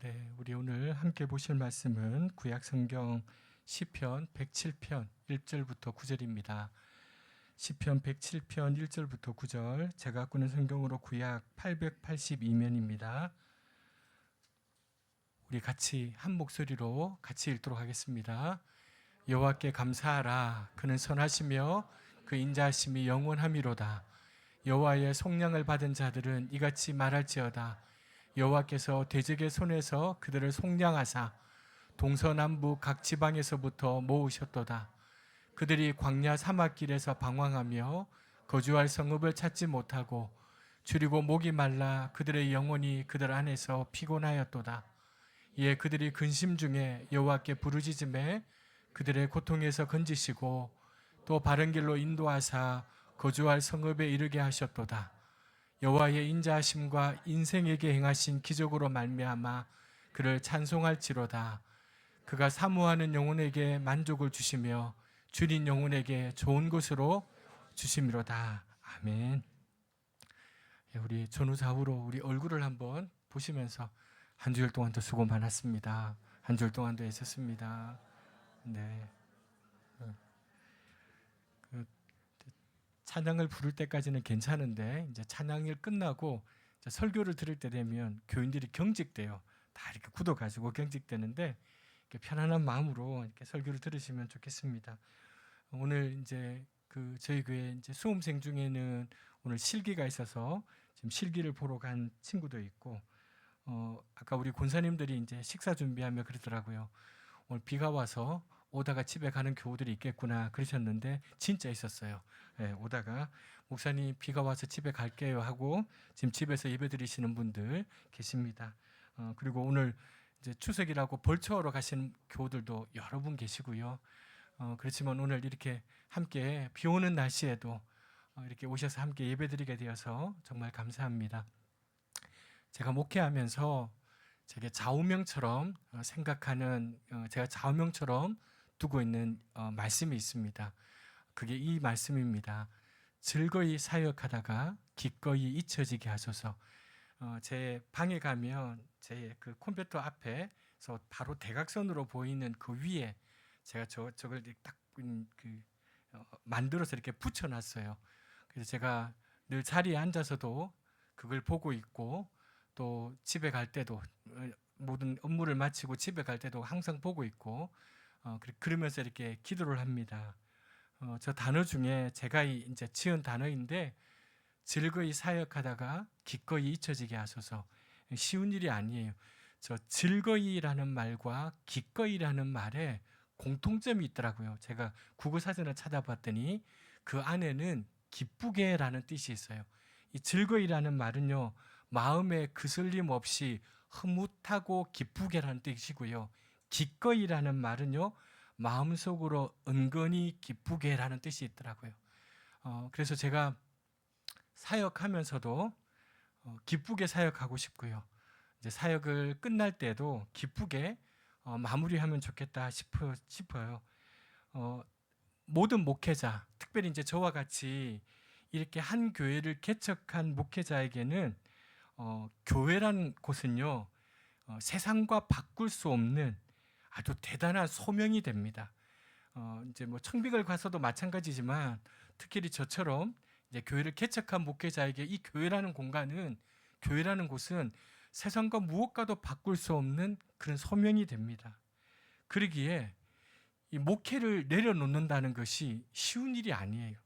네, 우리 오늘 함께 보실 말씀은 구약 성경 시편 107편 1절부터 9절입니다. 시편 107편 1절부터 9절, 제가 갖고 있는 성경으로 구약 882면입니다. 우리 같이 한 목소리로 같이 읽도록 하겠습니다. 여호와께 감사하라. 그는 선하시며 그 인자하심이 영원함이로다. 여호와의 속량을 받은 자들은 이같이 말할지어다. 여호와께서 대적의 손에서 그들을 속량하사 동서남북 각 지방에서부터 모으셨도다. 그들이 광야 사막길에서 방황하며 거주할 성읍을 찾지 못하고 줄이고 목이 말라 그들의 영혼이 그들 안에서 피곤하였도다. 이에 그들이 근심 중에 여호와께 부르짖음에 그들의 고통에서 건지시고 또 바른 길로 인도하사 거주할 성읍에 이르게 하셨도다. 여호와의 인자하심과 인생에게 행하신 기적으로 말미암아 그를 찬송할지로다. 그가 사모하는 영혼에게 만족을 주시며 줄인 영혼에게 좋은 것으로 주심이로다. 아멘. 우리 전후좌우로 우리 얼굴을 한번 보시면서 한 주일 동안도 수고 많았습니다. 한 주일 동안도 애썼습니다. 네. 찬양을 부를 때까지는 괜찮은데 이제 찬양일 끝나고 이제 설교를 들을 때 되면 교인들이 경직돼요. 다 이렇게 굳어가지고 경직되는데 이렇게 편안한 마음으로 이렇게 설교를 들으시면 좋겠습니다. 오늘 이제 저희 교회 이제 수험생 중에는 오늘 실기가 있어서 지금 실기를 보러 간 친구도 있고, 아까 우리 권사님들이 이제 식사 준비하며 그러더라고요. 오늘 비가 와서 오다가 집에 가는 교우들이 있겠구나 그러셨는데 진짜 있었어요. 네, 오다가 목사님 비가 와서 집에 갈게요 하고 지금 집에서 예배 드리시는 분들 계십니다. 그리고 오늘 이제 추석이라고 벌초하러 가시는 교우들도 여러 분 계시고요. 그렇지만 오늘 이렇게 함께 비 오는 날씨에도 이렇게 오셔서 함께 예배 드리게 되어서 정말 감사합니다. 제가 목회하면서 제게 좌우명처럼 생각하는, 제가 좌우명처럼 두고 있는 말씀이 있습니다. 그게 이 말씀입니다. 즐거이 사역하다가 기꺼이 잊혀지게 하소서. 제 방에 가면 제 그 컴퓨터 앞에서 바로 대각선으로 보이는 그 위에 제가 저걸 딱 만들어서 이렇게 붙여놨어요. 그래서 제가 늘 자리에 앉아서도 그걸 보고 있고 또 집에 갈 때도 모든 업무를 마치고 집에 갈 때도 항상 보고 있고 그러면서 이렇게 기도를 합니다. 저 단어 중에 제가 이제 지은 단어인데 즐거이 사역하다가 기꺼이 잊혀지게 하소서. 쉬운 일이 아니에요. 저 즐거이라는 말과 기꺼이라는 말에 공통점이 있더라고요. 제가 국어 사전을 찾아봤더니 그 안에는 기쁘게라는 뜻이 있어요. 이 즐거이라는 말은요, 마음에 그슬림 없이 흐뭇하고 기쁘게라는 뜻이고요. 기꺼이라는 말은요, 마음속으로 은근히 기쁘게라는 뜻이 있더라고요. 그래서 제가 사역하면서도 기쁘게 사역하고 싶고요. 이제 사역을 끝날 때도 기쁘게 마무리하면 좋겠다 싶어요. 모든 목회자, 특별히 이제 저와 같이 이렇게 한 교회를 개척한 목회자에게는 교회라는 곳은요, 세상과 바꿀 수 없는 아주 대단한 소명이 됩니다. 이제 뭐 청백을 가서도 마찬가지지만 특히 저처럼 이제 교회를 개척한 목회자에게 이 교회라는 공간은, 교회라는 곳은 세상과 무엇과도 바꿀 수 없는 그런 소명이 됩니다. 그러기에 이 목회를 내려놓는다는 것이 쉬운 일이 아니에요.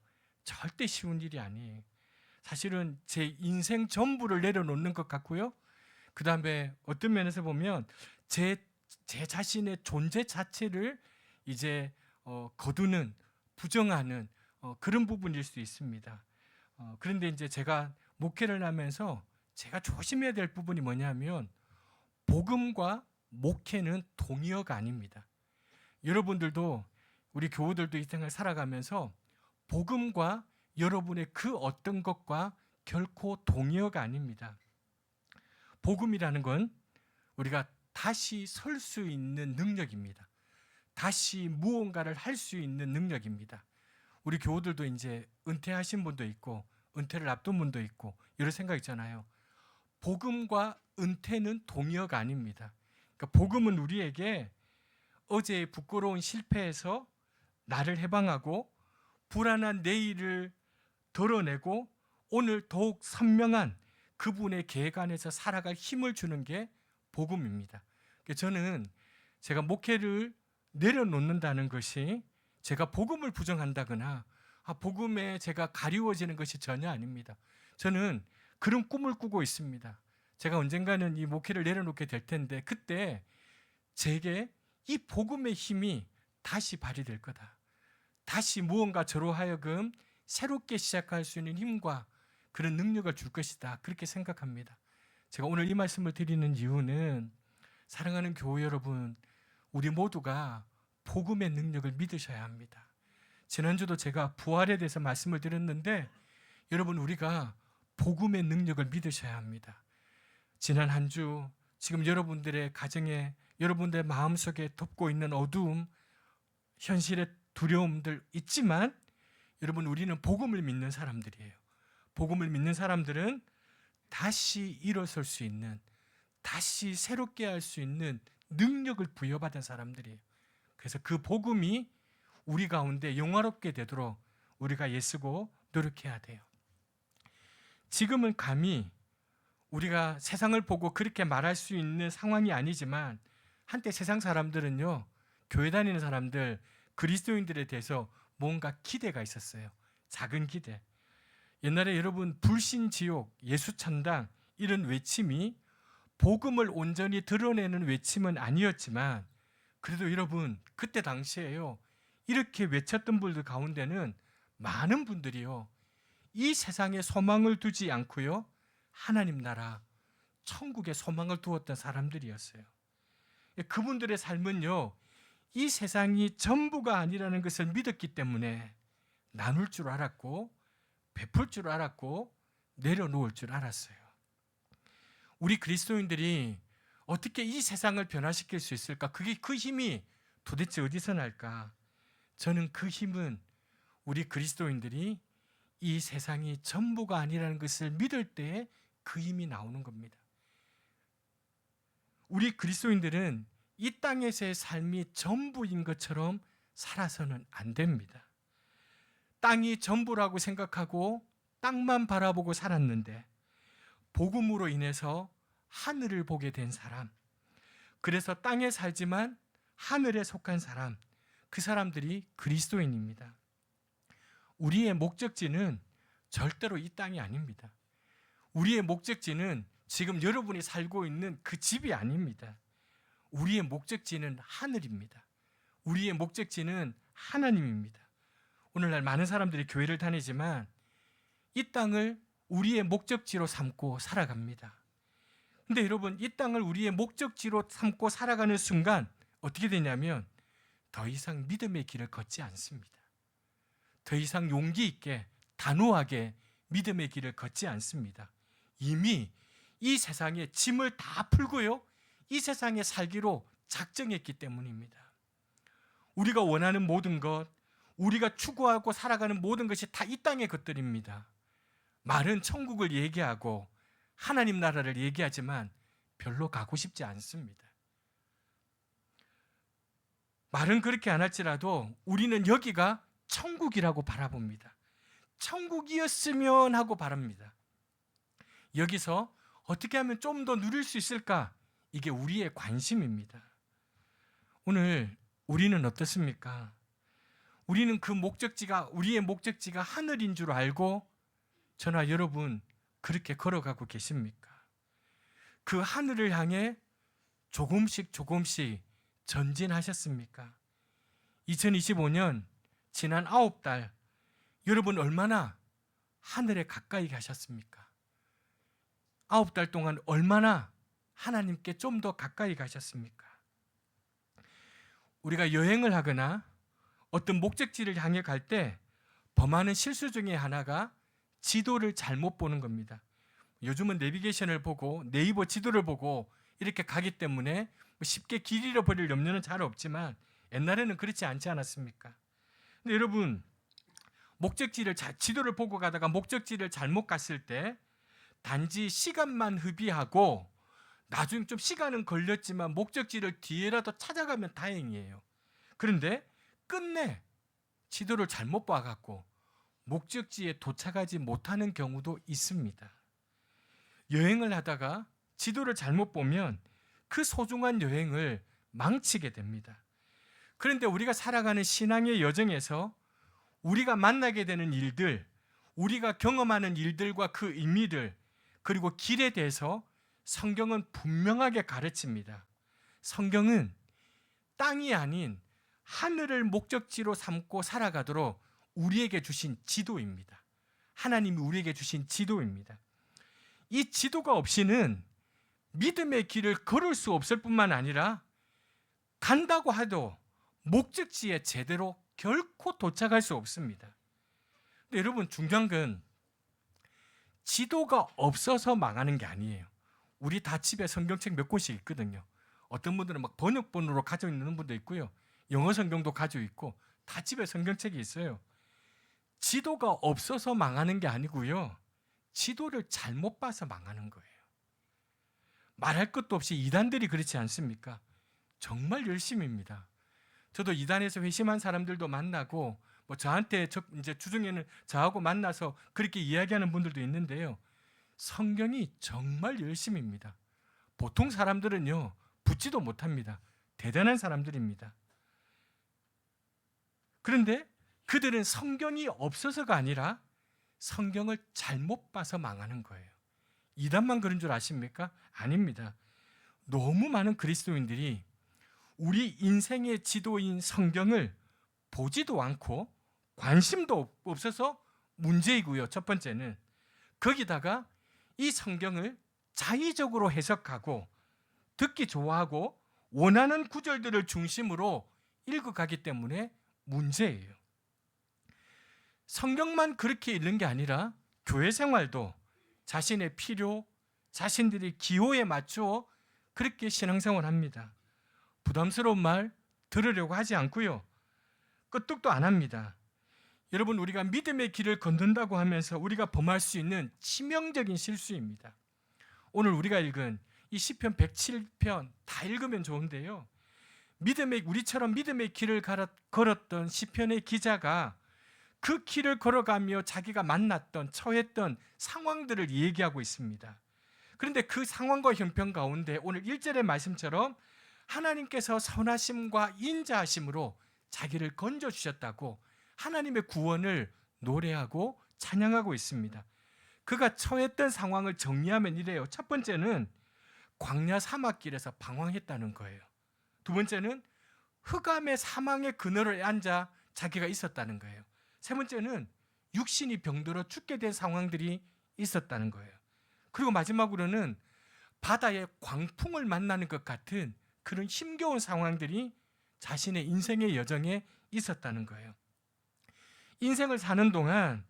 절대 쉬운 일이 아니에요. 사실은 제 인생 전부를 내려놓는 것 같고요. 그 다음에 어떤 면에서 보면 제 자신의 존재 자체를 이제 거두는, 부정하는 그런 부분일 수 있습니다. 그런데 이제 제가 목회를 하면서 제가 조심해야 될 부분이 뭐냐면 복음과 목회는 동의어가 아닙니다. 여러분들도, 우리 교우들도 이 생을 살아가면서 복음과 여러분의 그 어떤 것과 결코 동의어가 아닙니다. 복음이라는 건 우리가 다시 설 수 있는 능력입니다. 다시 무언가를 할 수 있는 능력입니다. 우리 교우들도 이제 은퇴하신 분도 있고 은퇴를 앞둔 분도 있고 여러 생각 있잖아요. 복음과 은퇴는 동의어가 아닙니다. 그러니까 복음은 우리에게 어제의 부끄러운 실패에서 나를 해방하고 불안한 내일을 덜어내고 오늘 더욱 선명한 그분의 계획 안에서 살아갈 힘을 주는 게 복음입니다. 저는 제가 목회를 내려놓는다는 것이 제가 복음을 부정한다거나 복음에 제가 가리워지는 것이 전혀 아닙니다. 저는 그런 꿈을 꾸고 있습니다. 제가 언젠가는 이 목회를 내려놓게 될 텐데 그때 제게 이 복음의 힘이 다시 발휘될 거다. 다시 무언가 저로 하여금 새롭게 시작할 수 있는 힘과 그런 능력을 줄 것이다. 그렇게 생각합니다. 제가 오늘 이 말씀을 드리는 이유는 사랑하는 교회 여러분, 우리 모두가 복음의 능력을 믿으셔야 합니다. 지난주도 제가 부활에 대해서 말씀을 드렸는데 여러분 우리가 복음의 능력을 믿으셔야 합니다. 지난 한 주 지금 여러분들의 가정에 여러분들의 마음속에 덮고 있는 어두움, 현실의 두려움들 있지만 여러분 우리는 복음을 믿는 사람들이에요. 복음을 믿는 사람들은 다시 일어설 수 있는, 다시 새롭게 할 수 있는 능력을 부여받은 사람들이에요. 그래서 그 복음이 우리 가운데 영화롭게 되도록 우리가 애쓰고 노력해야 돼요. 지금은 감히 우리가 세상을 보고 그렇게 말할 수 있는 상황이 아니지만 한때 세상 사람들은요, 교회 다니는 사람들, 그리스도인들에 대해서 뭔가 기대가 있었어요. 작은 기대. 옛날에 여러분 불신지옥, 예수천당 이런 외침이 복음을 온전히 드러내는 외침은 아니었지만 그래도 여러분 그때 당시에요, 이렇게 외쳤던 분들 가운데는 많은 분들이요, 이 세상에 소망을 두지 않고요, 하나님 나라, 천국에 소망을 두었던 사람들이었어요. 그분들의 삶은요, 이 세상이 전부가 아니라는 것을 믿었기 때문에 나눌 줄 알았고 베풀 줄 알았고 내려놓을 줄 알았어요. 우리 그리스도인들이 어떻게 이 세상을 변화시킬 수 있을까? 그 힘이 도대체 어디서 날까? 저는 그 힘은 우리 그리스도인들이 이 세상이 전부가 아니라는 것을 믿을 때 그 힘이 나오는 겁니다. 우리 그리스도인들은 이 땅에서의 삶이 전부인 것처럼 살아서는 안 됩니다. 땅이 전부라고 생각하고 땅만 바라보고 살았는데 복음으로 인해서 하늘을 보게 된 사람, 그래서 땅에 살지만 하늘에 속한 사람, 그 사람들이 그리스도인입니다. 우리의 목적지는 절대로 이 땅이 아닙니다. 우리의 목적지는 지금 여러분이 살고 있는 그 집이 아닙니다. 우리의 목적지는 하늘입니다. 우리의 목적지는 하나님입니다. 오늘날 많은 사람들이 교회를 다니지만 이 땅을 우리의 목적지로 삼고 살아갑니다. 근데 여러분, 이 땅을 우리의 목적지로 삼고 살아가는 순간 어떻게 되냐면 더 이상 믿음의 길을 걷지 않습니다. 더 이상 용기 있게 단호하게 믿음의 길을 걷지 않습니다. 이미 이 세상에 짐을 다 풀고요, 이 세상에 살기로 작정했기 때문입니다. 우리가 원하는 모든 것, 우리가 추구하고 살아가는 모든 것이 다 이 땅의 것들입니다. 말은 천국을 얘기하고 하나님 나라를 얘기하지만 별로 가고 싶지 않습니다. 말은 그렇게 안 할지라도 우리는 여기가 천국이라고 바라봅니다. 천국이었으면 하고 바랍니다. 여기서 어떻게 하면 좀 더 누릴 수 있을까? 이게 우리의 관심입니다. 오늘 우리는 어떻습니까? 우리는 우리의 목적지가 하늘인 줄 알고 저나 여러분 그렇게 걸어가고 계십니까? 그 하늘을 향해 조금씩 전진하셨습니까? 2025년 지난 9달 여러분 얼마나 하늘에 가까이 가셨습니까? 9달 동안 얼마나 하나님께 좀 더 가까이 가셨습니까? 우리가 여행을 하거나 어떤 목적지를 향해 갈 때 범하는 실수 중에 하나가 지도를 잘못 보는 겁니다. 요즘은 내비게이션을 보고 네이버 지도를 보고 이렇게 가기 때문에 쉽게 길 잃어버릴 염려는 잘 없지만 옛날에는 그렇지 않지 않았습니까? 근데 여러분, 지도를 보고 가다가 목적지를 잘못 갔을 때 단지 시간만 흡입하고 나중에 좀 시간은 걸렸지만 목적지를 뒤에라도 찾아가면 다행이에요. 그런데 끝내 지도를 잘못 봐갖고 목적지에 도착하지 못하는 경우도 있습니다. 여행을 하다가 지도를 잘못 보면 그 소중한 여행을 망치게 됩니다. 그런데 우리가 살아가는 신앙의 여정에서 우리가 만나게 되는 일들, 우리가 경험하는 일들과 그 의미들, 그리고 길에 대해서 성경은 분명하게 가르칩니다. 성경은 땅이 아닌 하늘을 목적지로 삼고 살아가도록 우리에게 주신 지도입니다. 하나님이 우리에게 주신 지도입니다. 이 지도가 없이는 믿음의 길을 걸을 수 없을 뿐만 아니라 간다고 해도 목적지에 제대로 결코 도착할 수 없습니다. 근데 여러분, 중요한 건 지도가 없어서 망하는 게 아니에요. 우리 다 집에 성경책 몇 권씩 있거든요. 어떤 분들은 막 번역본으로 가지고 있는 분도 있고요. 영어 성경도 가지고 있고 다 집에 성경책이 있어요. 지도가 없어서 망하는 게 아니고요. 지도를 잘못 봐서 망하는 거예요. 말할 것도 없이 이단들이 그렇지 않습니까? 정말 열심입니다. 저도 이단에서 회심한 사람들도 만나고 저한테 이제 주중에는 저하고 만나서 그렇게 이야기하는 분들도 있는데요. 성경이 정말 열심입니다. 보통 사람들은요, 붙지도 못합니다. 대단한 사람들입니다. 그런데 그들은 성경이 없어서가 아니라 성경을 잘못 봐서 망하는 거예요. 이단만 그런 줄 아십니까? 아닙니다. 너무 많은 그리스도인들이 우리 인생의 지도인 성경을 보지도 않고 관심도 없어서 문제이고요. 첫 번째는 거기다가 이 성경을 자의적으로 해석하고 듣기 좋아하고 원하는 구절들을 중심으로 읽어가기 때문에 문제예요. 성경만 그렇게 읽는 게 아니라 교회 생활도 자신의 필요, 자신들의 기호에 맞추어 그렇게 신앙생활합니다. 부담스러운 말 들으려고 하지 않고요. 끄떡도 안 합니다. 여러분, 우리가 믿음의 길을 걷는다고 하면서 우리가 범할 수 있는 치명적인 실수입니다. 오늘 우리가 읽은 이 시편 107편 다 읽으면 좋은데요. 우리처럼 믿음의 길을 걸었던 시편의 기자가 그 길을 걸어가며 자기가 만났던, 처했던 상황들을 얘기하고 있습니다. 그런데 그 상황과 형편 가운데 오늘 1절의 말씀처럼 하나님께서 선하심과 인자하심으로 자기를 건져주셨다고 하나님의 구원을 노래하고 찬양하고 있습니다. 그가 처했던 상황을 정리하면 이래요. 첫 번째는 광야 사막길에서 방황했다는 거예요. 두 번째는 흑암의 사망의 그늘에 앉아 자기가 있었다는 거예요. 세 번째는 육신이 병들어 죽게 된 상황들이 있었다는 거예요. 그리고 마지막으로는 바다의 광풍을 만나는 것 같은 그런 힘겨운 상황들이 자신의 인생의 여정에 있었다는 거예요. 인생을 사는 동안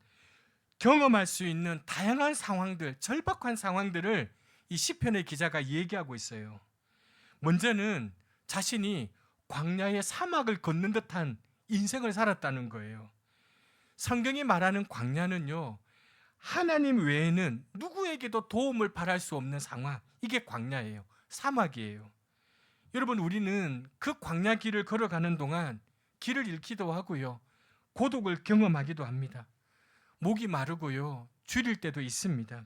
경험할 수 있는 다양한 상황들, 절박한 상황들을 이 시편의 기자가 얘기하고 있어요. 먼저는 자신이 광야의 사막을 걷는 듯한 인생을 살았다는 거예요. 성경이 말하는 광야는요, 하나님 외에는 누구에게도 도움을 바랄 수 없는 상황, 이게 광야예요. 사막이에요. 여러분, 우리는 그 광야 길을 걸어가는 동안 길을 잃기도 하고요, 고독을 경험하기도 합니다. 목이 마르고요, 줄일 때도 있습니다.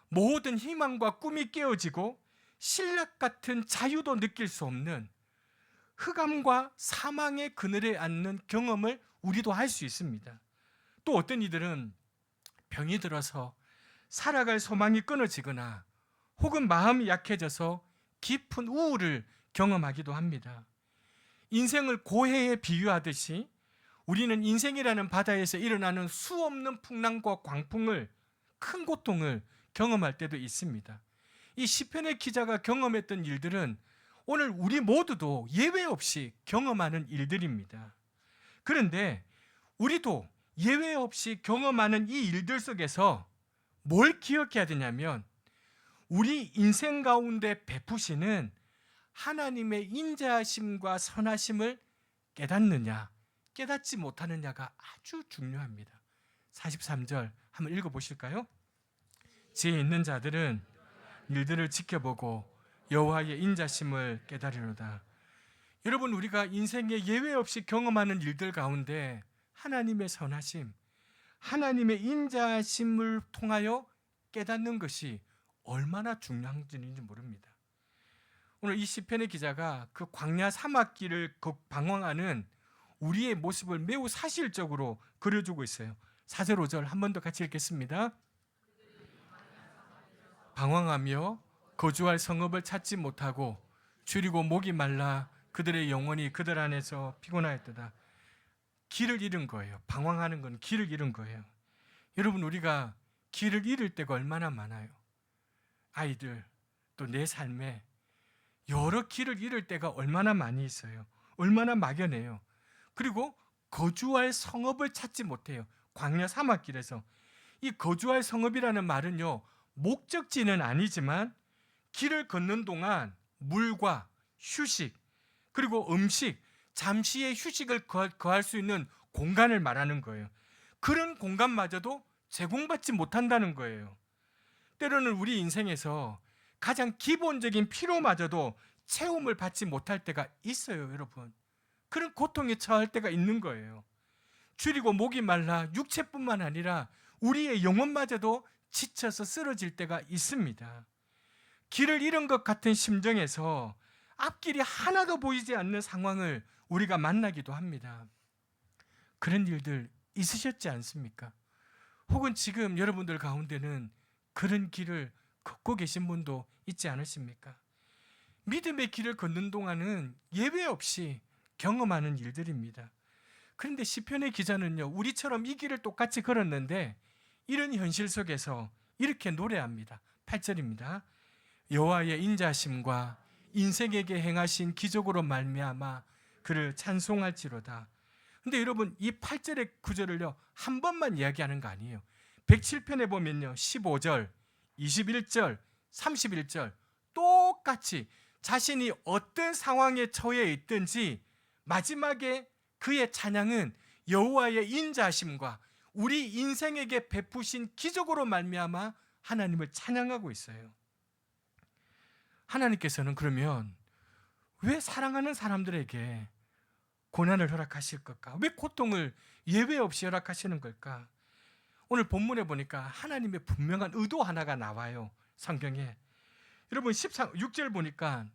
모든 희망과 꿈이 깨어지고 신락 같은 자유도 느낄 수 없는 흑암과 사망의 그늘에 앉는 경험을 우리도 할 수 있습니다. 또 어떤 이들은 병이 들어서 살아갈 소망이 끊어지거나 혹은 마음이 약해져서 깊은 우울을 경험하기도 합니다. 인생을 고해에 비유하듯이 우리는 인생이라는 바다에서 일어나는 수없는 풍랑과 광풍을, 큰 고통을 경험할 때도 있습니다. 이 시편의 기자가 경험했던 일들은 오늘 우리 모두도 예외 없이 경험하는 일들입니다. 그런데 우리도 예외 없이 경험하는 이 일들 속에서 뭘 기억해야 되냐면, 우리 인생 가운데 베푸시는 하나님의 인자하심과 선하심을 깨닫느냐, 깨닫지 못하느냐가 아주 중요합니다. 43절 한번 읽어보실까요? 지혜 있는 자들은 일들을 지켜보고 여호와의 인자심을 깨달으로다. 여러분, 우리가 인생에 예외 없이 경험하는 일들 가운데 하나님의 선하심, 하나님의 인자심을 통하여 깨닫는 것이 얼마나 중요한지 모릅니다. 오늘 이 시편의 기자가 그 광야 사막길을 방황하는 우리의 모습을 매우 사실적으로 그려주고 있어요. 4절 5절 한 번 더 같이 읽겠습니다. 방황하며 거주할 성읍을 찾지 못하고 줄이고 목이 말라 그들의 영혼이 그들 안에서 피곤하였도다. 길을 잃은 거예요. 방황하는 건 길을 잃은 거예요. 여러분, 우리가 길을 잃을 때가 얼마나 많아요. 아이들, 또 내 삶에 여러 길을 잃을 때가 얼마나 많이 있어요. 얼마나 막연해요. 그리고 거주할 성읍을 찾지 못해요. 광야 사막길에서. 이 거주할 성읍이라는 말은요, 목적지는 아니지만 길을 걷는 동안 물과 휴식, 그리고 음식, 잠시의 휴식을 거할 수 있는 공간을 말하는 거예요. 그런 공간마저도 제공받지 못한다는 거예요. 때로는 우리 인생에서 가장 기본적인 필요마저도 채움을 받지 못할 때가 있어요, 여러분. 그런 고통에 처할 때가 있는 거예요. 줄이고 목이 말라 육체뿐만 아니라 우리의 영혼마저도 지쳐서 쓰러질 때가 있습니다. 길을 잃은 것 같은 심정에서 앞길이 하나도 보이지 않는 상황을 우리가 만나기도 합니다. 그런 일들 있으셨지 않습니까? 혹은 지금 여러분들 가운데는 그런 길을 걷고 계신 분도 있지 않으십니까? 믿음의 길을 걷는 동안은 예외 없이 경험하는 일들입니다. 그런데 시편의 기자는요, 우리처럼 이 길을 똑같이 걸었는데 이런 현실 속에서 이렇게 노래합니다. 8절입니다. 여호와의 인자심과 인생에게 행하신 기적으로 말미암아 그를 찬송할지로다. 근데 여러분, 이 8절의 구절을요 한 번만 이야기하는 거 아니에요. 107편에 보면요 15절, 21절, 31절 똑같이 자신이 어떤 상황에 처해 있든지 마지막에 그의 찬양은 여호와의 인자하심과 우리 인생에게 베푸신 기적으로 말미암아 하나님을 찬양하고 있어요. 하나님께서는 그러면 왜 사랑하는 사람들에게 고난을 허락하실 걸까? 왜 고통을 예외 없이 허락하시는 걸까? 오늘 본문에 보니까 하나님의 분명한 의도 하나가 나와요. 성경에. 여러분 6절 보니까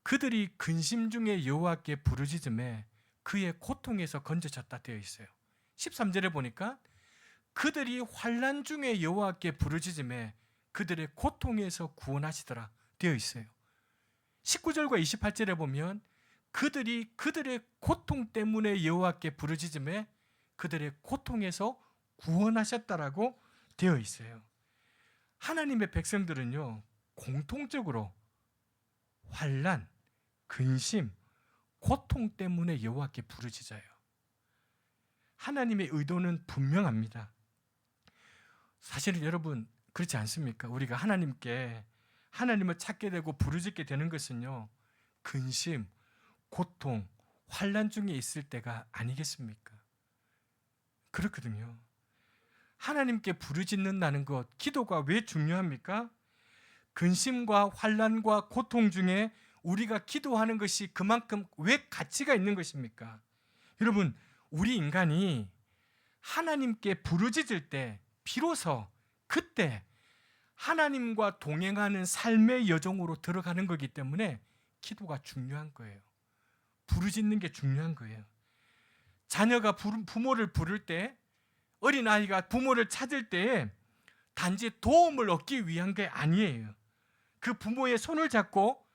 그들이 근심 중에 여호와께 부르짖음에 그의 고통에서 건져졌다 되어 있어요. 13절에 보니까 그들이 환난 중에 여호와께 부르짖음에 그들의 고통에서 구원하시더라 되어 있어요. 19절과 28절에 보면 그들이 그들의 고통 때문에 여호와께 부르짖음에 그들의 고통에서 구원하셨다라고 되어 있어요. 하나님의 백성들은요 공통적으로 환난, 근심, 고통 때문에 여호와께 부르짖어요. 하나님의 의도는 분명합니다. 사실은 여러분 그렇지 않습니까? 우리가 하나님을 찾게 되고 부르짖게 되는 것은요 근심, 고통, 환난 중에 있을 때가 아니겠습니까? 그렇거든요. 하나님께 부르짖는다는 것, 기도가 왜 중요합니까? 근심과 환난과 고통 중에 우리가 기도하는 것이 그만큼 왜 가치가 있는 것입니까? 여러분, 우리 인간이 하나님께 부르짖을 때 비로소 그때 하나님과 동행하는 삶의 여정으로 들어가는 거기 때문에 기도가 중요한 거예요. 부르짖는 게 중요한 거예요. 자녀가 부모를 부를 때, 어린아이가 부모를 찾을 때 단지 도움을 얻기 위한 게 아니에요. 그 부모의 손을 잡고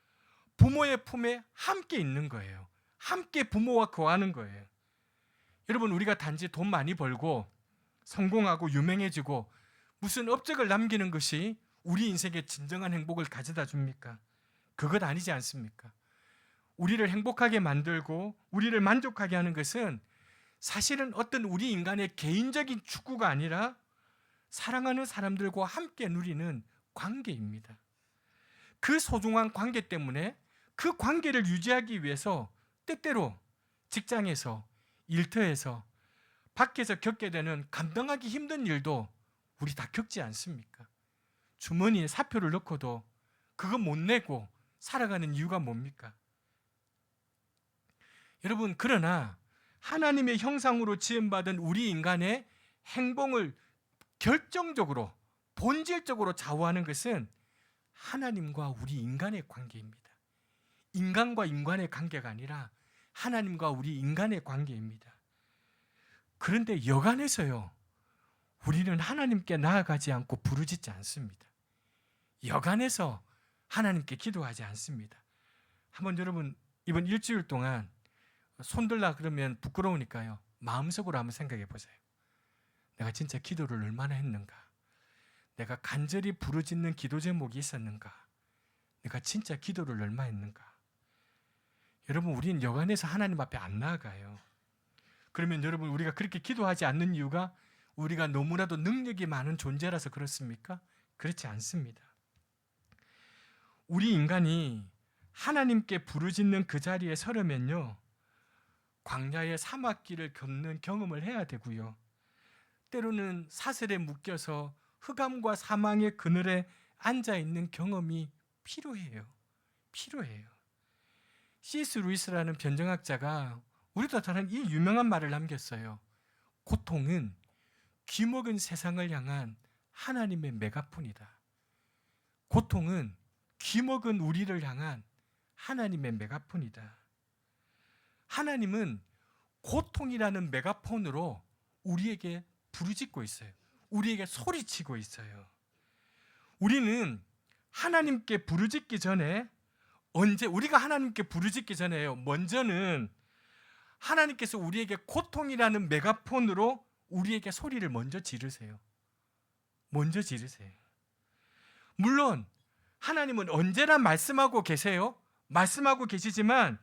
부모의 품에 함께 있는 거예요. 함께 부모와 거하는 거예요. 여러분, 우리가 단지 돈 많이 벌고 성공하고 유명해지고 무슨 업적을 남기는 것이 우리 인생에 진정한 행복을 가져다 줍니까? 그것 아니지 않습니까? 우리를 행복하게 만들고 우리를 만족하게 하는 것은 사실은 어떤 우리 인간의 개인적인 추구가 아니라 사랑하는 사람들과 함께 누리는 관계입니다. 그 소중한 관계 때문에 그 관계를 유지하기 위해서 때때로 직장에서, 일터에서, 밖에서 겪게 되는 감당하기 힘든 일도 우리 다 겪지 않습니까? 주머니에 사표를 넣고도 그거 못 내고 살아가는 이유가 뭡니까? 여러분, 그러나 하나님의 형상으로 지음받은 우리 인간의 행동을 결정적으로 본질적으로 좌우하는 것은 하나님과 우리 인간의 관계입니다. 인간과 인간의 관계가 아니라 하나님과 우리 인간의 관계입니다. 그런데 여간해서요, 우리는 하나님께 나아가지 않고 부르짖지 않습니다. 여간해서 하나님께 기도하지 않습니다. 한번 여러분 이번 일주일 동안 손들라 그러면 부끄러우니까요, 마음속으로 한번 생각해 보세요. 내가 진짜 기도를 얼마나 했는가? 내가 간절히 부르짖는 기도 제목이 있었는가? 내가 진짜 기도를 얼마 했는가? 여러분, 우리는 여간해서 하나님 앞에 안 나아가요. 그러면 여러분, 우리가 그렇게 기도하지 않는 이유가 우리가 너무나도 능력이 많은 존재라서 그렇습니까? 그렇지 않습니다. 우리 인간이 하나님께 부르짖는 그 자리에 서려면요, 광야의 사막길을 걷는 경험을 해야 되고요, 때로는 사슬에 묶여서 흑암과 사망의 그늘에 앉아있는 경험이 필요해요. C.S. 루이스라는 변정학자가 우리도 다른 이 유명한 말을 남겼어요. 고통은 귀먹은 세상을 향한 하나님의 메가폰이다. 고통은 귀먹은 우리를 향한 하나님의 메가폰이다. 하나님은 고통이라는 메가폰으로 우리에게 부르짖고 있어요. 우리에게 소리치고 있어요. 우리는 하나님께 부르짖기 전에, 우리가 하나님께 부르짖기 전에요, 먼저는 하나님께서 우리에게 고통이라는 메가폰으로 우리에게 소리를 먼저 지르세요. 물론 하나님은 언제나 말씀하고 계세요. 말씀하고 계시지만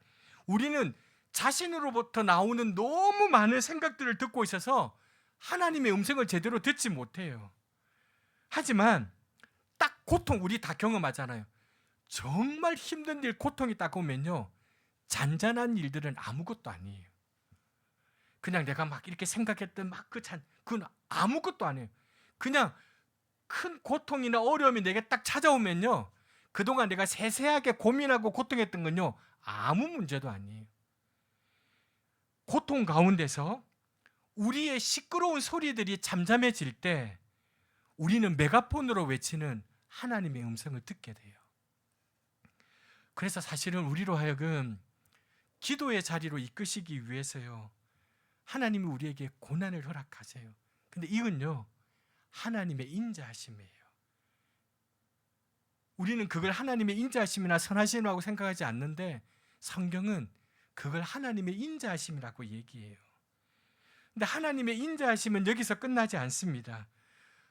우리는 자신으로부터 나오는 너무 많은 생각들을 듣고 있어서 하나님의 음성을 제대로 듣지 못해요. 하지만 딱 고통, 우리 다 경험하잖아요. 정말 힘든 일, 고통이 딱 오면요, 잔잔한 일들은 아무것도 아니에요. 그냥 내가 막 이렇게 생각했던 그건 아무것도 아니에요. 그냥 큰 고통이나 어려움이 내게 딱 찾아오면요, 그동안 내가 세세하게 고민하고 고통했던 건요, 아무 문제도 아니에요. 고통 가운데서 우리의 시끄러운 소리들이 잠잠해질 때 우리는 메가폰으로 외치는 하나님의 음성을 듣게 돼요. 그래서 사실은 우리로 하여금 기도의 자리로 이끄시기 위해서요, 하나님이 우리에게 고난을 허락하세요. 근데 이건요, 하나님의 인자하심이에요. 우리는 그걸 하나님의 인자하심이나 선하심이라고 생각하지 않는데 성경은 그걸 하나님의 인자하심이라고 얘기해요. 근데 하나님의 인자하심은 여기서 끝나지 않습니다.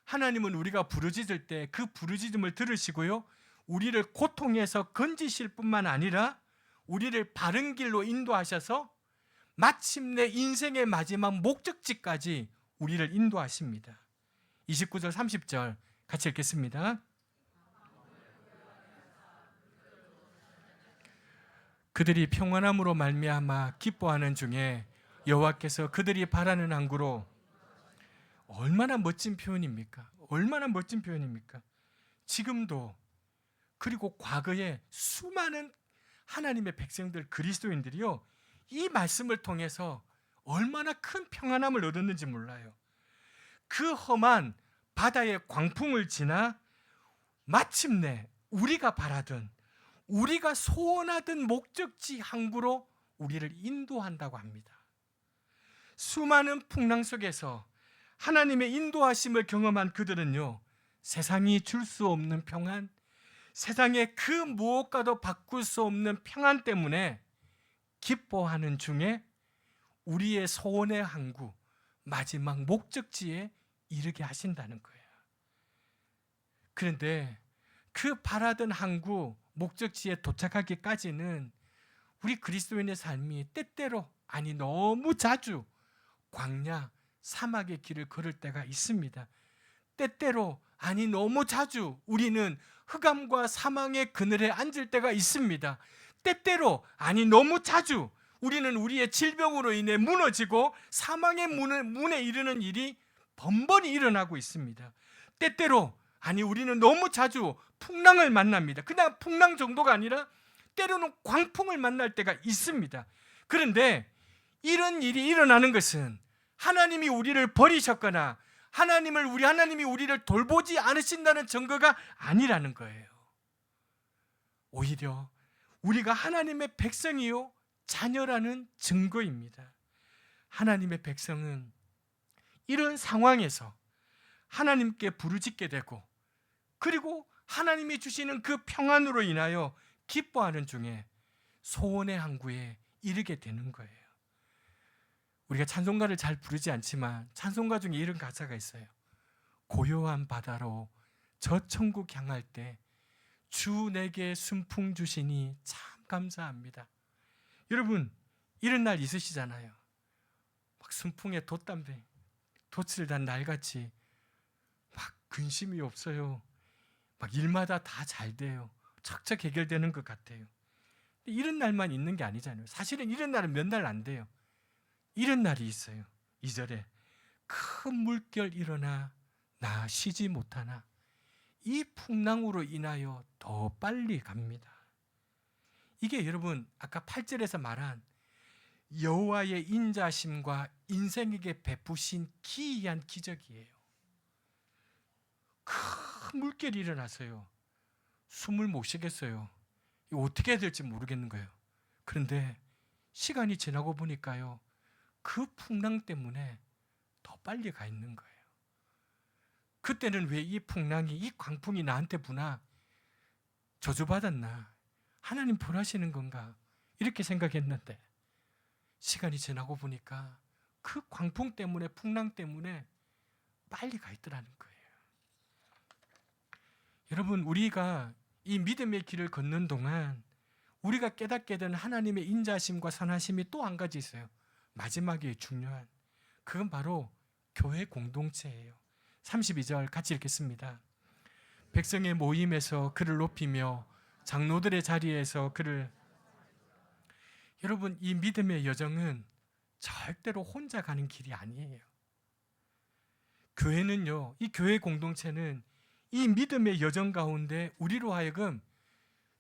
하나님은 우리가 부르짖을 때 그 부르짖음을 들으시고요, 우리를 고통에서 건지실 뿐만 아니라 우리를 바른 길로 인도하셔서 마침내 인생의 마지막 목적지까지 우리를 인도하십니다. 29절 30절 같이 읽겠습니다. 그들이 평안함으로 말미암아 기뻐하는 중에 여호와께서 그들이 바라는 항구로. 얼마나 멋진 표현입니까? 지금도, 그리고 과거에 수많은 하나님의 백성들, 그리스도인들이요, 이 말씀을 통해서 얼마나 큰 평안함을 얻었는지 몰라요. 그 험한 바다의 광풍을 지나 마침내 우리가 바라던, 우리가 소원하던 목적지 항구로 우리를 인도한다고 합니다. 수많은 풍랑 속에서 하나님의 인도하심을 경험한 그들은요, 세상이 줄 수 없는 평안, 세상의 그 무엇과도 바꿀 수 없는 평안 때문에 기뻐하는 중에 우리의 소원의 항구, 마지막 목적지에 이르게 하신다는 거예요. 그런데 그 바라던 항구, 목적지에 도착하기까지는 우리 그리스도인의 삶이 때때로, 아니 너무 자주 광야, 사막의 길을 걸을 때가 있습니다. 때때로, 아니 너무 자주 우리는 흑암과 사망의 그늘에 앉을 때가 있습니다. 때때로, 아니 너무 자주 우리는 우리의 질병으로 인해 무너지고 사망의 문에 이르는 일이 번번이 일어나고 있습니다. 때때로, 아니, 우리는 너무 자주 풍랑을 만납니다. 그냥 풍랑 정도가 아니라 때로는 광풍을 만날 때가 있습니다. 그런데 이런 일이 일어나는 것은 하나님이 우리를 버리셨거나 하나님이 우리를 돌보지 않으신다는 증거가 아니라는 거예요. 오히려 우리가 하나님의 백성이요 자녀라는 증거입니다. 하나님의 백성은 이런 상황에서 하나님께 부르짖게 되고, 그리고 하나님이 주시는 그 평안으로 인하여 기뻐하는 중에 소원의 항구에 이르게 되는 거예요. 우리가 찬송가를 잘 부르지 않지만 찬송가 중에 이런 가사가 있어요. 고요한 바다로 저 천국 향할 때 주 내게 순풍 주시니 참 감사합니다. 여러분, 이런 날 있으시잖아요. 막 순풍에 돛담배, 돛을 단 날같이 막 근심이 없어요. 막 일마다 다 잘 돼요. 착착 해결되는 것 같아요. 이런 날만 있는 게 아니잖아요. 사실은 이런 날은 몇 날 안 돼요. 이런 날이 있어요. 2절에 큰 물결 일어나 나 쉬지 못하나 이 풍랑으로 인하여 더 빨리 갑니다. 이게 여러분 아까 8절에서 말한 여호와의 인자심과 인생에게 베푸신 기이한 기적이에요. 큰 물결이 일어나서요. 숨을 못 쉬겠어요. 이거 어떻게 해야 될지 모르겠는 거예요. 그런데 시간이 지나고 보니까요, 그 풍랑 때문에 더 빨리 가 있는 거예요. 그때는 왜 이 풍랑이, 이 광풍이 나한테 부나? 저주받았나? 하나님 벌하시는 건가? 이렇게 생각했는데 시간이 지나고 보니까 그 광풍 때문에, 풍랑 때문에 빨리 가 있더라는 거예요. 여러분, 우리가 이 믿음의 길을 걷는 동안 우리가 깨닫게 된 하나님의 인자심과 선하심이 또 한 가지 있어요. 마지막에 중요한, 그건 바로 교회 공동체예요. 32절 같이 읽겠습니다. 백성의 모임에서 그를 높이며 장로들의 자리에서 그를. 여러분, 이 믿음의 여정은 절대로 혼자 가는 길이 아니에요. 교회는요, 이 교회 공동체는 이 믿음의 여정 가운데 우리로 하여금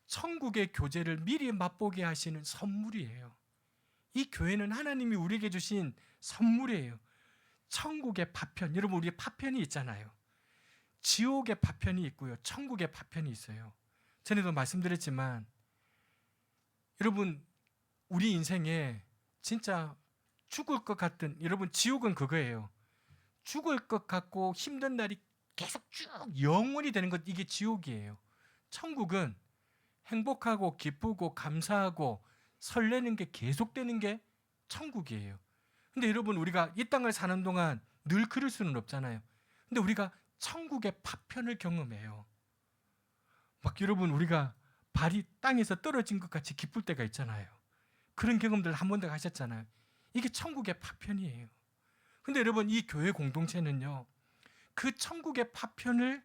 천국의 교제를 미리 맛보게 하시는 선물이에요. 이 교회는 하나님이 우리에게 주신 선물이에요. 천국의 파편, 여러분 우리 파편이 있잖아요. 지옥의 파편이 있고요, 천국의 파편이 있어요. 전에도 말씀드렸지만 여러분, 우리 인생에 진짜 죽을 것 같은, 여러분 지옥은 그거예요. 죽을 것 같고 힘든 날이 계속 쭉 영원히 되는 것, 이게 지옥이에요. 천국은 행복하고 기쁘고 감사하고 설레는 게 계속되는 게 천국이에요. 근데 여러분, 우리가 이 땅을 사는 동안 늘 그럴 수는 없잖아요. 근데 우리가 천국의 파편을 경험해요. 막 여러분, 우리가 발이 땅에서 떨어진 것 같이 기쁠 때가 있잖아요. 그런 경험들 한 번도 하셨잖아요. 이게 천국의 파편이에요. 근데 여러분, 이 교회 공동체는요, 그 천국의 파편을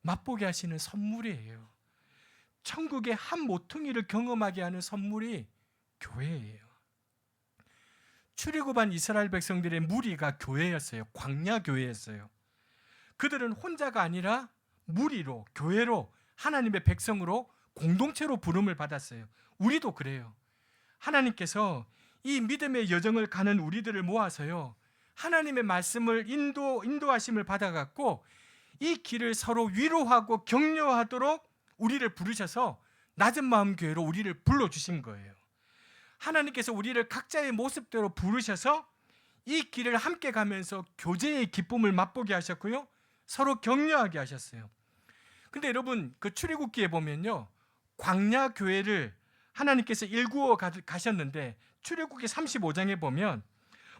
맛보게 하시는 선물이에요. 천국의 한 모퉁이를 경험하게 하는 선물이 교회예요. 출애굽한 이스라엘 백성들의 무리가 교회였어요. 광야 교회였어요. 그들은 혼자가 아니라 무리로, 교회로, 하나님의 백성으로, 공동체로 부름을 받았어요. 우리도 그래요. 하나님께서 이 믿음의 여정을 가는 우리들을 모아서요, 하나님의 말씀을 인도하심을 받아갖고 이 길을 서로 위로하고 격려하도록 우리를 부르셔서 낮은 마음 교회로 우리를 불러주신 거예요. 하나님께서 우리를 각자의 모습대로 부르셔서 이 길을 함께 가면서 교제의 기쁨을 맛보게 하셨고요, 서로 격려하게 하셨어요. 근데 여러분, 그 출애굽기에 보면요, 광야 교회를 하나님께서 일구어 가셨는데 출애굽기 35장에 보면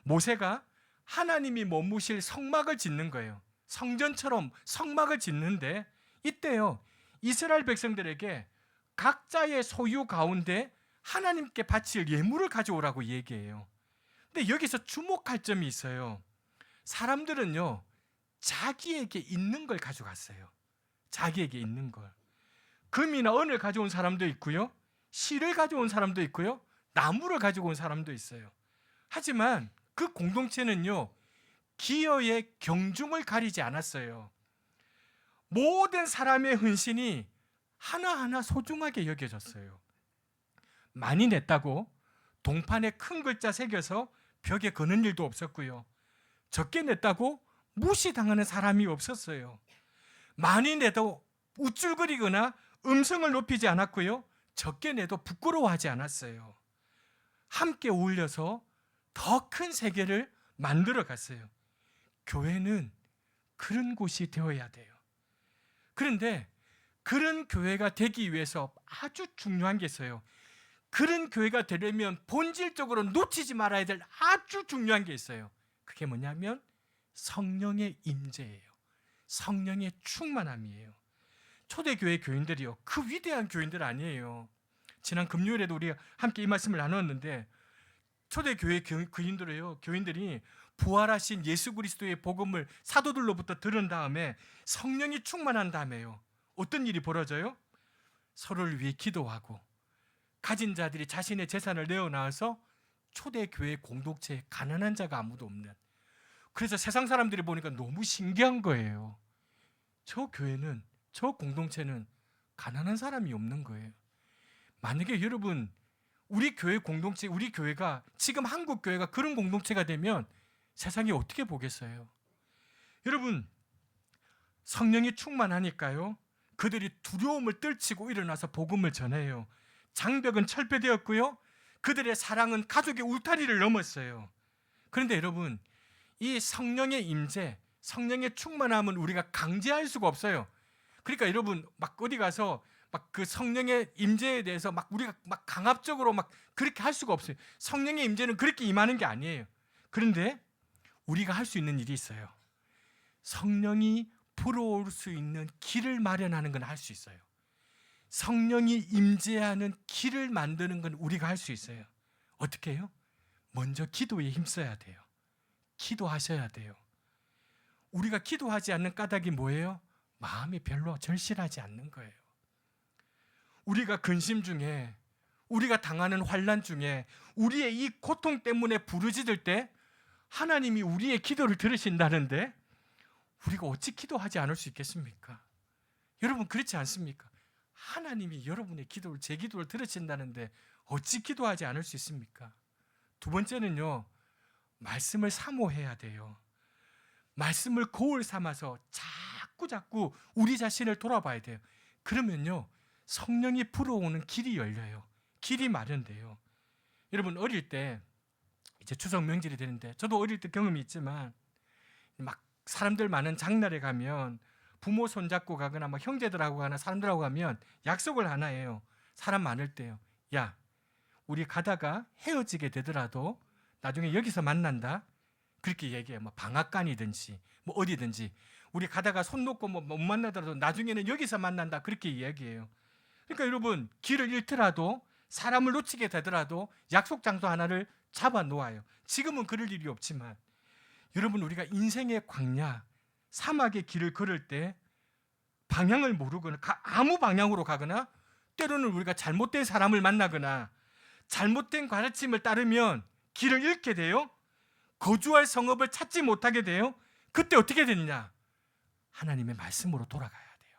모세가 하나님이 머무실 성막을 짓는 거예요. 성전처럼 성막을 짓는데 이때요, 이스라엘 백성들에게 각자의 소유 가운데 하나님께 바칠 예물을 가져오라고 얘기해요. 근데 여기서 주목할 점이 있어요. 사람들은요, 자기에게 있는 걸 가져갔어요. 자기에게 있는 걸. 금이나 은을 가져온 사람도 있고요, 실을 가져온 사람도 있고요, 나무를 가지고 온 사람도 있어요. 하지만 그 공동체는요, 기여의 경중을 가리지 않았어요. 모든 사람의 헌신이 하나하나 소중하게 여겨졌어요. 많이 냈다고 동판에 큰 글자 새겨서 벽에 거는 일도 없었고요. 적게 냈다고 무시당하는 사람이 없었어요. 많이 내도 우쭐거리거나 음성을 높이지 않았고요. 적게 내도 부끄러워하지 않았어요. 함께 어울려서 더 큰 세계를 만들어 갔어요. 교회는 그런 곳이 되어야 돼요. 그런데 그런 교회가 되기 위해서 아주 중요한 게 있어요. 그런 교회가 되려면 본질적으로 놓치지 말아야 될 아주 중요한 게 있어요. 그게 뭐냐면 성령의 임재예요. 성령의 충만함이에요. 초대교회 교인들이요, 그 위대한 교인들 아니에요. 지난 금요일에도 우리가 함께 이 말씀을 나눴는데, 초대교회 교인들이 부활하신 예수 그리스도의 복음을 사도들로부터 들은 다음에 성령이 충만한 다음에요, 어떤 일이 벌어져요? 서로를 위해 기도하고 가진 자들이 자신의 재산을 내어놔서 초대교회 공동체에 가난한 자가 아무도 없는, 그래서 세상 사람들이 보니까 너무 신기한 거예요. 저 교회는, 저 공동체는 가난한 사람이 없는 거예요. 만약에 여러분, 우리 교회 공동체, 우리 교회가, 지금 한국 교회가 그런 공동체가 되면 세상이 어떻게 보겠어요? 여러분, 성령이 충만하니까요, 그들이 두려움을 떨치고 일어나서 복음을 전해요. 장벽은 철폐되었고요, 그들의 사랑은 가족의 울타리를 넘었어요. 그런데 여러분, 이 성령의 임재, 성령의 충만함은 우리가 강제할 수가 없어요. 그러니까 여러분, 막 어디 가서 막 그 성령의 임재에 대해서 막 우리가 막 강압적으로 막 그렇게 할 수가 없어요. 성령의 임재는 그렇게 임하는 게 아니에요. 그런데 우리가 할 수 있는 일이 있어요. 성령이 불어올 수 있는 길을 마련하는 건 할 수 있어요. 성령이 임재하는 길을 만드는 건 우리가 할 수 있어요. 어떻게 해요? 먼저 기도에 힘써야 돼요. 기도하셔야 돼요. 우리가 기도하지 않는 까닭이 뭐예요? 마음이 별로 절실하지 않는 거예요. 우리가 근심 중에, 우리가 당하는 환난 중에, 우리의 이 고통 때문에 부르짖을 때 하나님이 우리의 기도를 들으신다는데 우리가 어찌 기도하지 않을 수 있겠습니까? 여러분, 그렇지 않습니까? 하나님이 여러분의 기도를, 제 기도를 들으신다는데 어찌 기도하지 않을 수 있습니까? 두 번째는요, 말씀을 사모해야 돼요. 말씀을 거울 삼아서 자꾸 우리 자신을 돌아봐야 돼요. 그러면요, 성령이 불어오는 길이 열려요. 길이 마련돼요. 여러분, 어릴 때, 이제 추석 명절이 되는데, 저도 어릴 때 경험이 있지만 막 사람들 많은 장날에 가면 부모 손잡고 가거나 막 형제들하고 가나 사람들하고 가면 약속을 하나 해요. 사람 많을 때요. 야, 우리 가다가 헤어지게 되더라도 나중에 여기서 만난다. 그렇게 얘기해요. 뭐 방앗간이든지 뭐 어디든지 우리 가다가 손 놓고 뭐 못 만나더라도 나중에는 여기서 만난다. 그렇게 이야기해요. 그러니까 여러분, 길을 잃더라도 사람을 놓치게 되더라도 약속 장소 하나를 잡아 놓아요. 지금은 그럴 일이 없지만 여러분, 우리가 인생의 광야, 사막의 길을 걸을 때 방향을 모르거나 아무 방향으로 가거나, 때로는 우리가 잘못된 사람을 만나거나 잘못된 가르침을 따르면 길을 잃게 돼요. 거주할 성읍을 찾지 못하게 돼요. 그때 어떻게 되느냐? 하나님의 말씀으로 돌아가야 돼요.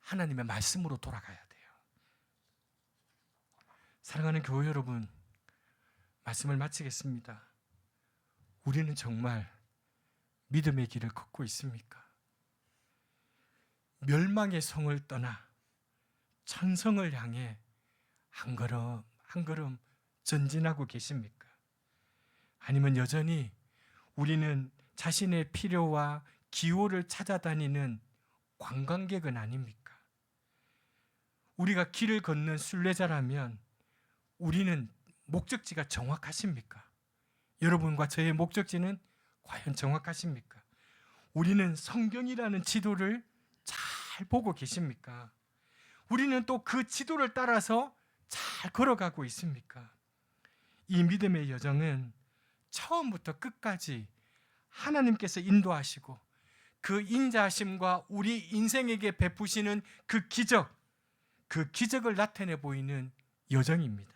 하나님의 말씀으로 돌아가야 돼요. 사랑하는 교회 여러분, 말씀을 마치겠습니다. 우리는 정말 믿음의 길을 걷고 있습니까? 멸망의 성을 떠나 천성을 향해 한 걸음 한 걸음 전진하고 계십니까? 아니면 여전히 우리는 자신의 필요와 기호를 찾아다니는 관광객은 아닙니까? 우리가 길을 걷는 순례자라면 우리는 목적지가 정확하십니까? 여러분과 저의 목적지는 과연 정확하십니까? 우리는 성경이라는 지도를 잘 보고 계십니까? 우리는 또 그 지도를 따라서 잘 걸어가고 있습니까? 이 믿음의 여정은 처음부터 끝까지 하나님께서 인도하시고 그 인자하심과 우리 인생에게 베푸시는 그 기적을 나타내 보이는 여정입니다.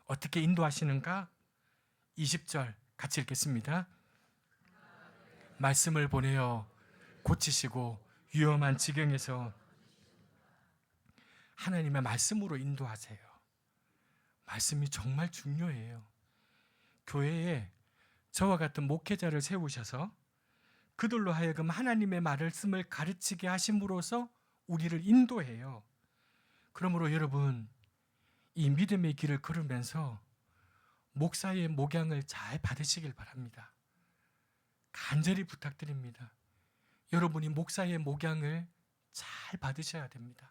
어떻게 인도하시는가? 20절 같이 읽겠습니다. 말씀을 보내어 고치시고 위험한 지경에서 하나님의 말씀으로 인도하세요. 말씀이 정말 중요해요. 교회에 저와 같은 목회자를 세우셔서 그들로 하여금 하나님의 말씀을 가르치게 하심으로써 우리를 인도해요. 그러므로 여러분, 이 믿음의 길을 걸으면서 목사의 목양을 잘 받으시길 바랍니다. 간절히 부탁드립니다. 여러분이 목사의 목양을 잘 받으셔야 됩니다.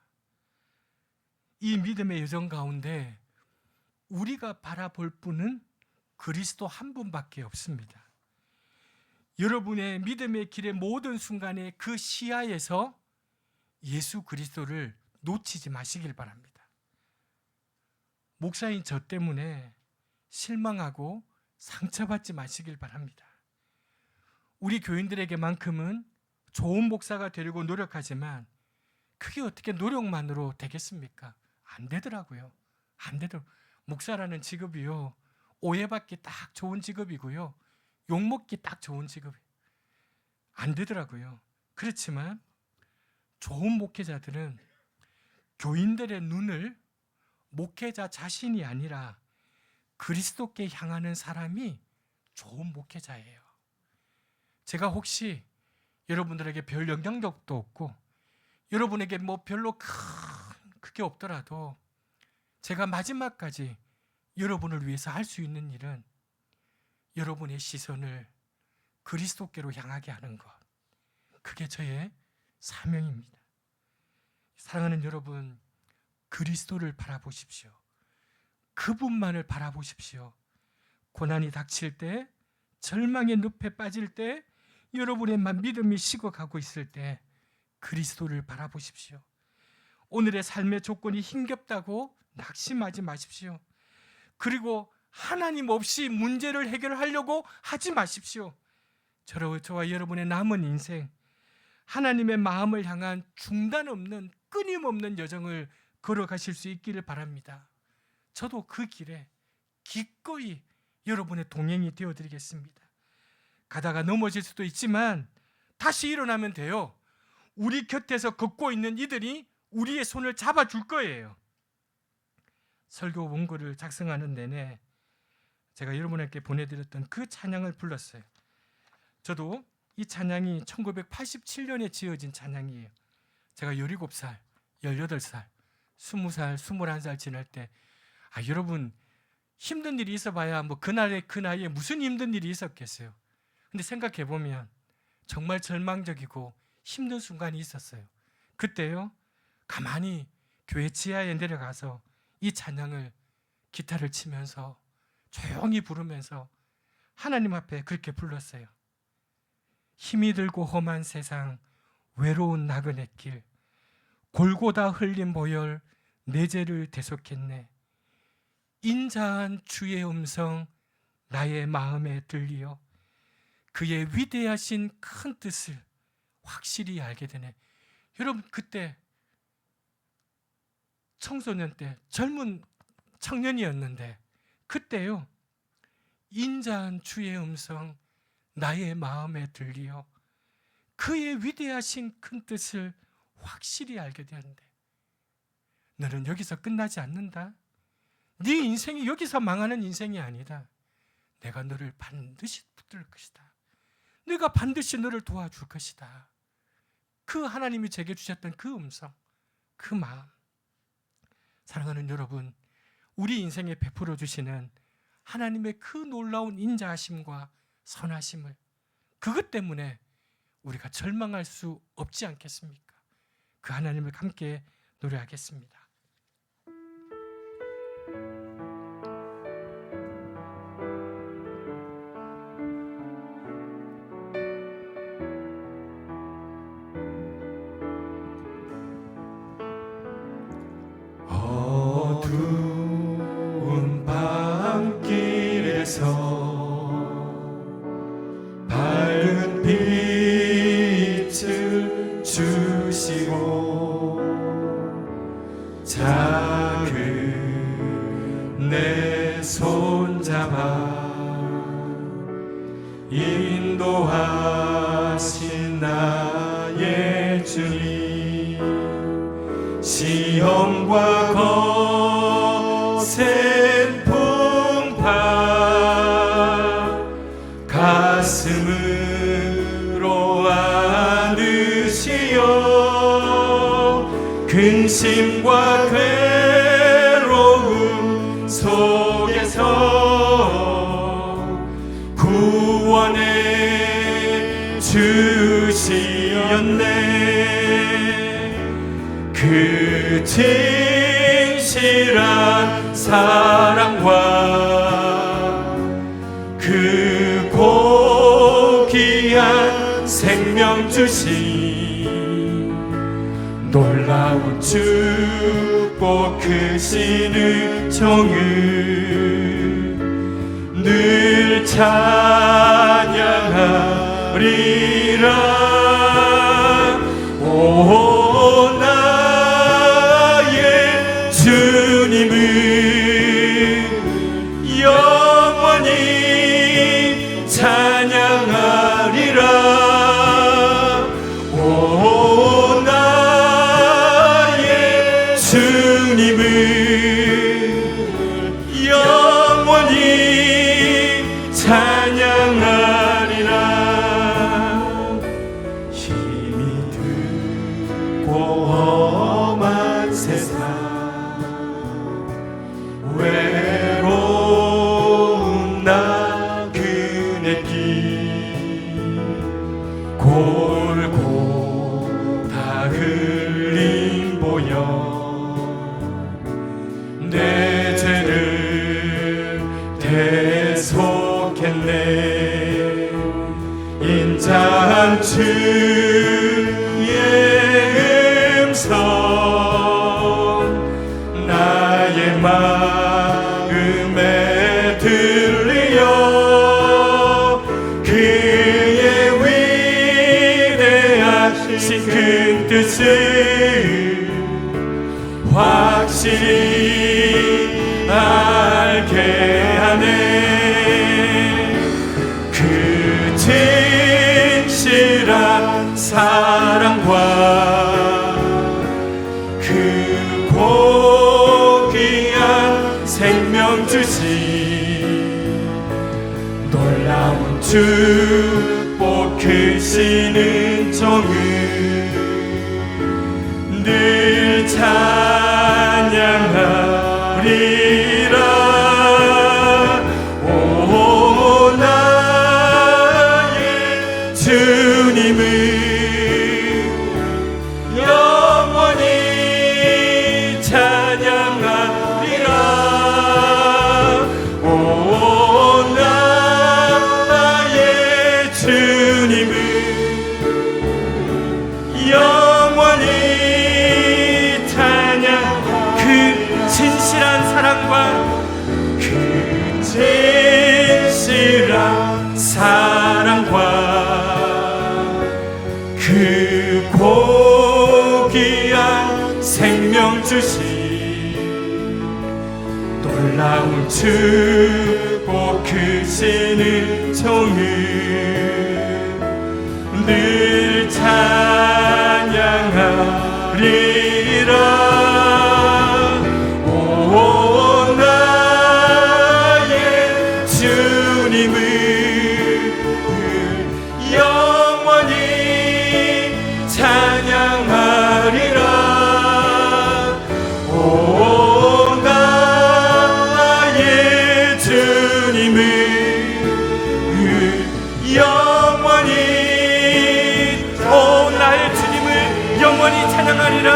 이 믿음의 여정 가운데 우리가 바라볼 분은 그리스도 한 분밖에 없습니다. 여러분의 믿음의 길의 모든 순간에 그 시야에서 예수 그리스도를 놓치지 마시길 바랍니다. 목사인 저 때문에 실망하고 상처받지 마시길 바랍니다. 우리 교인들에게만큼은 좋은 목사가 되려고 노력하지만 그게 어떻게 노력만으로 되겠습니까? 안 되더라고요. 안 되더라고요. 목사라는 직업이요, 오해받기 딱 좋은 직업이고요, 욕먹기 딱 좋은 직업이에요. 안 되더라고요. 그렇지만 좋은 목회자들은 교인들의 눈을 목회자 자신이 아니라 그리스도께 향하는 사람이 좋은 목회자예요. 제가 혹시 여러분들에게 별 영향력도 없고 여러분에게 뭐 별로 크게 없더라도 제가 마지막까지 여러분을 위해서 할 수 있는 일은 여러분의 시선을 그리스도께로 향하게 하는 것, 그게 저의 사명입니다. 사랑하는 여러분, 그리스도를 바라보십시오. 그분만을 바라보십시오. 고난이 닥칠 때, 절망의 늪에 빠질 때, 여러분의 믿음이 식어가고 있을 때 그리스도를 바라보십시오. 오늘의 삶의 조건이 힘겹다고 낙심하지 마십시오. 그리고 하나님 없이 문제를 해결하려고 하지 마십시오. 저와 여러분의 남은 인생, 하나님의 마음을 향한 중단 없는 끊임없는 여정을 걸어가실 수 있기를 바랍니다. 저도 그 길에 기꺼이 여러분의 동행이 되어드리겠습니다. 가다가 넘어질 수도 있지만 다시 일어나면 돼요. 우리 곁에서 걷고 있는 이들이 우리의 손을 잡아줄 거예요. 설교 원고를 작성하는 내내 제가 여러분에게 보내드렸던 그 찬양을 불렀어요. 저도 이 찬양이 1987년에 지어진 찬양이에요. 제가 17살, 18살, 20살, 21살 지날 때 여러분, 힘든 일이 있어봐야 뭐 그 나이에 무슨 힘든 일이 있었겠어요. 근데 생각해보면 정말 절망적이고 힘든 순간이 있었어요. 그때요, 가만히 교회 지하에 내려가서 이 찬양을 기타를 치면서 조용히 부르면서 하나님 앞에 그렇게 불렀어요. 힘이 들고 험한 세상, 외로운 나그네 길, 골고다 흘린 보혈 내 죄를 대속했네. 인자한 주의 음성 나의 마음에 들리어 그의 위대하신 큰 뜻을 확실히 알게 되네. 여러분, 그때 청소년 때 젊은 청년이었는데 그때요, 인자한 주의 음성 나의 마음에 들리어 그의 위대하신 큰 뜻을 확실히 알게 되었는데, 너는 여기서 끝나지 않는다. 네 인생이 여기서 망하는 인생이 아니다. 내가 너를 반드시 붙들 것이다. 내가 반드시 너를 도와줄 것이다. 그 하나님이 제게 주셨던 그 음성, 그 마음. 사랑하는 여러분, 우리 인생에 베풀어 주시는 하나님의 그 놀라운 인자하심과 선하심을, 그것 때문에 우리가 절망할 수 없지 않겠습니까? 그 하나님을 함께 노래하겠습니다. 어두운 밤길에서 밝은 빛을 주시고 작은 내 손잡아 인도하신 나의 주님, 속에서 구원해 주시었네. 그 진실한 사랑과 그 고귀한 생명 주신 놀라운 축복 크신 은총을 늘 찬양하리라. 오 나의 주님을 영원히 찬양하리라. 오 나의 주님을 영원히 찬양하리라. 힘이 들고 험한 세상 외로운 나 그네 길 골고다 흘린 보혈 내 죄를 대속했네. 인자한 주의 음성 나의 마음에 들리어 그의 위대하신 큰 뜻을 확실히 알게 하네. 그 진실한 사랑과 그 고귀한 생명 주신 놀라운 축복 크신 은총을 늘 찬양하리라. 오 나의 주님을 영원히 찬양하리라. 오 나의 주님을 영원히 찬양. 그 진실한 사랑과 그 진실한 사랑과 그 고귀한 생명 주신 놀라운 축복 크신 은총을 늘 찬양하리라. 오 나의 주님을 영원히 찬양하리라. 오 나의 주님을 영원히, 오 나의 주님을 영원히 찬양하리라.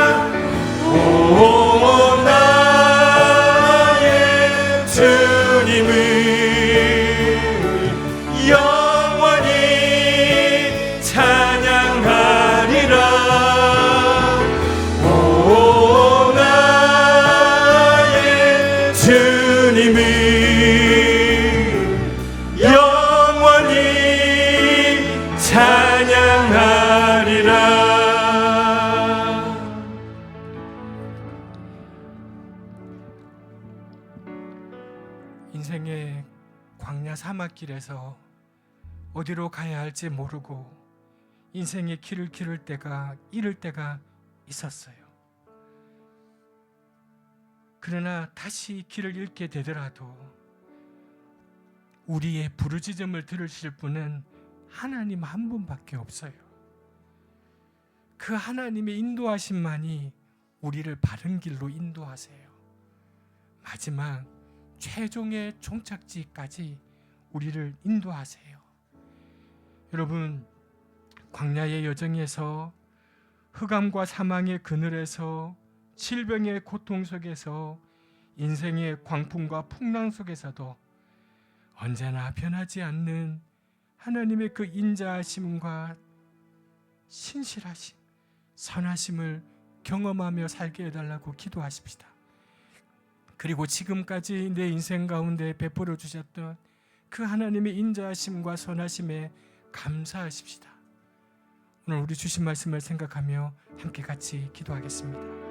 오 나의 주님을 영원히 찬양하리라. 오 나의 주님을 영원히 찬양하리라. 인생의 광야 사막길에서 어디로 가야 할지 모르고 인생의 길을 잃을 때가 있었어요. 그러나 다시 길을 잃게 되더라도 우리의 부르짖음을 들으실 분은 하나님 한 분밖에 없어요. 그 하나님의 인도하심만이 우리를 바른 길로 인도하세요. 마지막 최종의 종착지까지 우리를 인도하세요. 여러분, 광야의 여정에서 흑암과 사망의 그늘에서 질병의 고통 속에서 인생의 광풍과 풍랑 속에서도 언제나 변하지 않는 하나님의 그 인자하심과 신실하심, 선하심을 경험하며 살게 해달라고 기도하십시다. 그리고 지금까지 내 인생 가운데 베풀어 주셨던 그 하나님의 인자하심과 선하심에 감사하십시다. 오늘 우리 주신 말씀을 생각하며 함께 같이 기도하겠습니다.